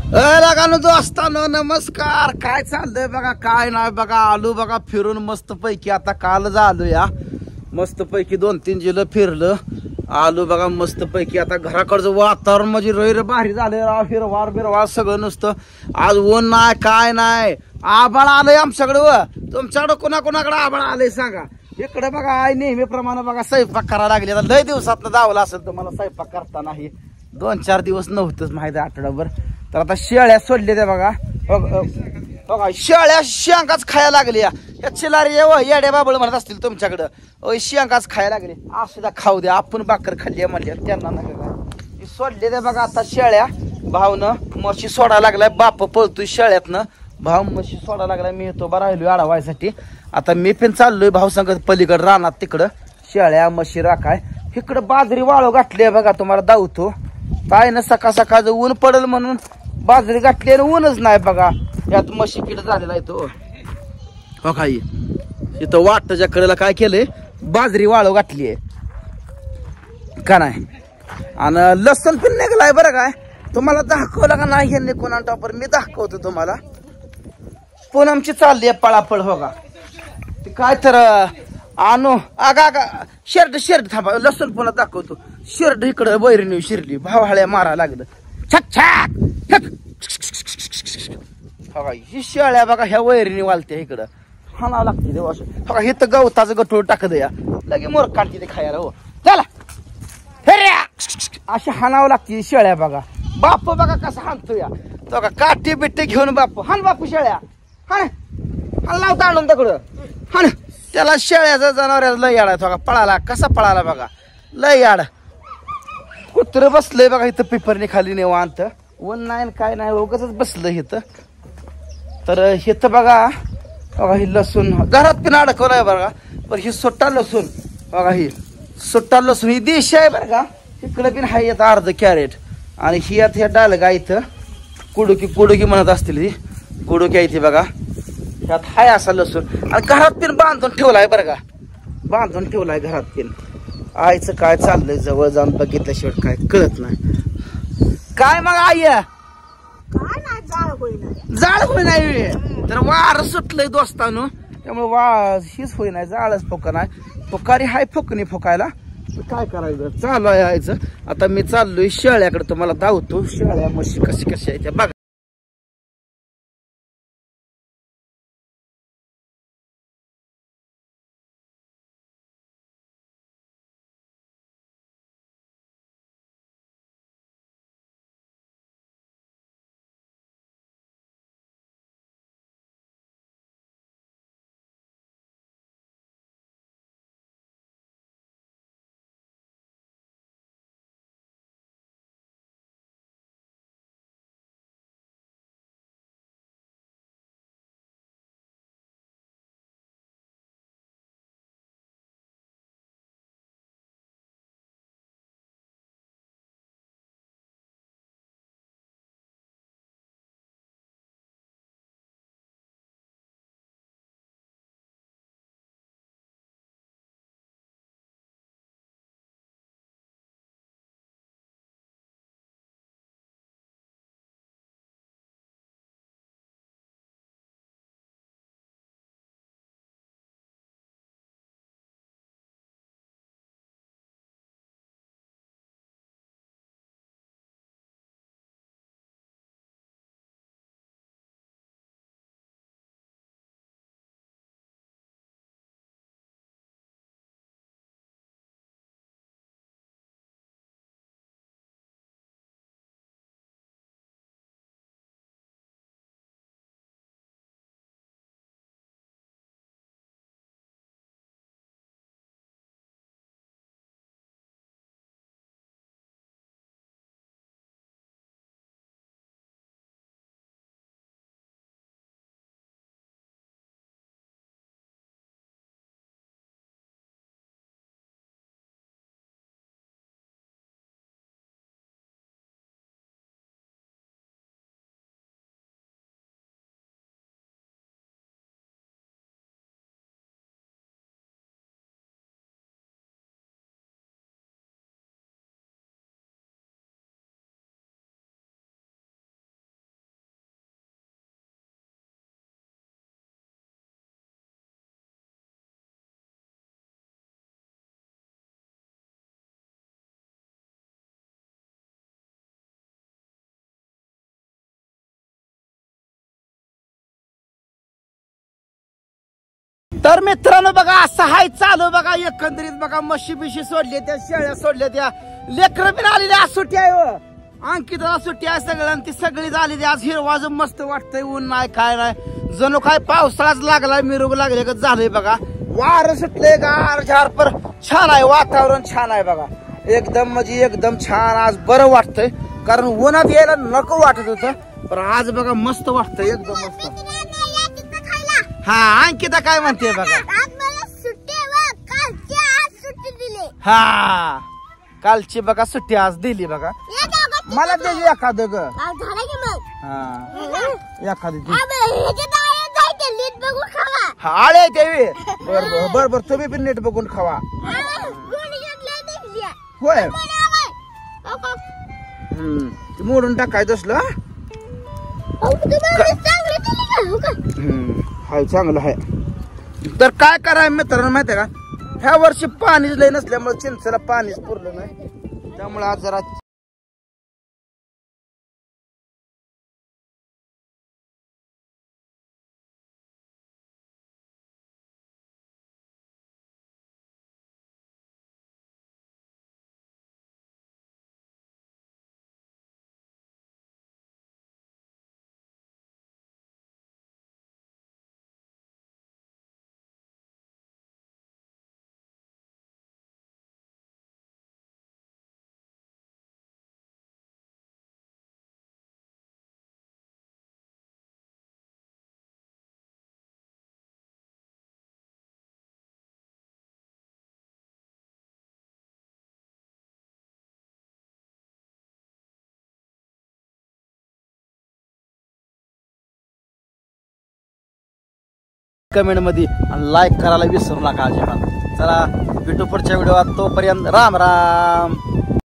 लगानो दोस्तानो नमस्कार. काय चाललंय बघा, काय नाही बघा. आलो बघा फिरून मस्त पैकी. आता काल झालो या मस्त पैकी 2-3 जिल्हे फिरलं. आलो बघा मस्त पैकी. आता घराकडचं वातावरण म्हणजे रैर भारी झाले. हिरवार बिरवार सगळं नुसतं. आज ऊन नाही काय नाही. आबाळ आलंय आमच्याकडं. तुमच्याकडं कोणाकोणाकडे आबाळ आलंय सांगा. इकडे बघा आई नेहमीप्रमाणे बघा स्वयंपाक करायला लागले. आता लय दिवसात धावला असेल तुम्हाला स्वयंपाक करताना. हे 2-4 दिवस नव्हतंच माहिती आठवडाभर. तर आता शेळ्या सोडले त्या बघा. बघा शेळ्या शेंगाच खायला लागल्या. या चिलारी येड्या बाबळ म्हणत असतील तुमच्याकडं. शेंगाच खायला लागले. असुद्धा खाऊ द्या, आपण भाकर खाल्ली म्हणल्या त्यांना नका. सोडले त्या बघा आता शेळ्या. भावनं म्हशी सोडायला लागलाय. बाप पळतोय शेळ्यातनं. भाव म्हशी सोडायला लागलाय. मी तो बा राहिलोय अडवायसाठी. आता मी पण चाललोय भाऊ संगत पलीकडे रानात. तिकडं शेळ्या म्हशी राखाय. इकडं बाजरी वाळू घातली बघा. तुम्हाला दावतो काय ना, सकाळ सकाळचं ऊन पडल म्हणून बाजरी घातली आणि ऊनच नाही बघा. यात म्हशी किड झालेला आहे तो. हो काय इथं वाटच्या कडेला काय केलंय, बाजरी वाळू घातली आहे का नाही. आणि लसूण पण निघलाय बरं काय. तुम्हाला दाखवलं का नाही हे कोणा टॉपर. मी दाखवतो तुम्हाला. पूनमची चालली आहे पळापळ. हो का ते काय तर आणू आगा शर्ट थांबा. लसूण पुन्हा दाखवतो. शर्ट इकडं वैरणी शिरली. भावहाळ्या मारा लागलं. छक छक बघा ही शेळ्या बघा ह्या वैरणी वालत्या. इकडं हाणावं लागते देवा. बघा हे तर गवताचं गटोळ टाकत या लगे मोर काढते ते खायला. हो चला अशी हाणावं लागते शेळ्या बघा. बाप बघा कसा हाणतो या. बघा काठी बिट्टी घेऊन बापू हाण. बापू शेळ्या हाण हाण. लावता आणून तिकडं हाण. त्याला शेळ्याचा जनावराचा लय याड आहे. बघा पळाला कसा पळाला बघा. लय याड. कुत्र बसलंय बघा इथं पेपरने खाली निवांत. ऊन नाही काय नाही उगाच बसलं इथं. तर इथं बघा ही लसूण घरात पण अडकवलाय बघा. पण ही सुट्टा लसूण बघा. ही सुट्टा लसूण ही देशी आहे बरं का. इकडे पण हाय येतं अर्ध कॅरेट. आणि ही आता ह्या डालगा इथं कुडुकी म्हणत असतील. ही कुडुकी आहे ती बघा. त्यात हाय असा लसूण. आणि घरात पण बांधून ठेवलाय बरं का. बांधून ठेवलाय घरात पण. आईचं काय चाललंय जवळ जाऊन बघितल्याशिवाय काय कळत नाही. काय मग आई जाळ होई नाही. तर वार सुटलंय दोस्तानो. त्यामुळे हीच होई नाही. जाळच फोका नाही. फोकारी हाय फोकणी फोकायला. काय करायचं चालू आहे यायचं. आता मी चाललोय शेळ्याकडे. तुम्हाला दावतो शेळ्या म्हशी कशी आहे त्या बघा. तर मित्रांनो बघा असं हाय चालू बघा एकंदरीत बघा म्हशी बिशी सोडल्या त्या शेळ्या सोडल्या त्या लेकरं बिन आलेली आज सुट्टी आहे हो. अंकिताला सुट्टी आहे सगळ्यांना ती सगळी झाली आज हिरवाज मस्त वाटतंय ऊन नाही काय नाही जणू काय पावसाळाच लागलाय मिरुग लागले का झालंय बघा वार सुटले गार झार पर छान आहे वातावरण छान आहे बघा एकदम म्हणजे एकदम छान आज बरं वाटतंय कारण उन्हात यायला नको वाटत होतं पण आज बघा मस्त वाटतंय एकदम मस्त हा अंकिता काय म्हणते बघा हा कालची बघा सुट्टी आज दिली बघा मला त्याची एखादं ग हा एखादी आळे देवी बर बर बर तुम्ही पण नीट बघून खावा होय मोडून टाकायचं असलं हाय चांगलं आहे तर काय कराय मित्रांनो माहितीये का ह्या वर्षी पाणीच लय नसल्यामुळे चिंचेला पाणीच पुरलं नाही त्यामुळे आज जरा कमेंट मध्ये लाईक करायला विसरू नका अजिबात चला भेटू पुढच्या व्हिडिओत तोपर्यंत राम राम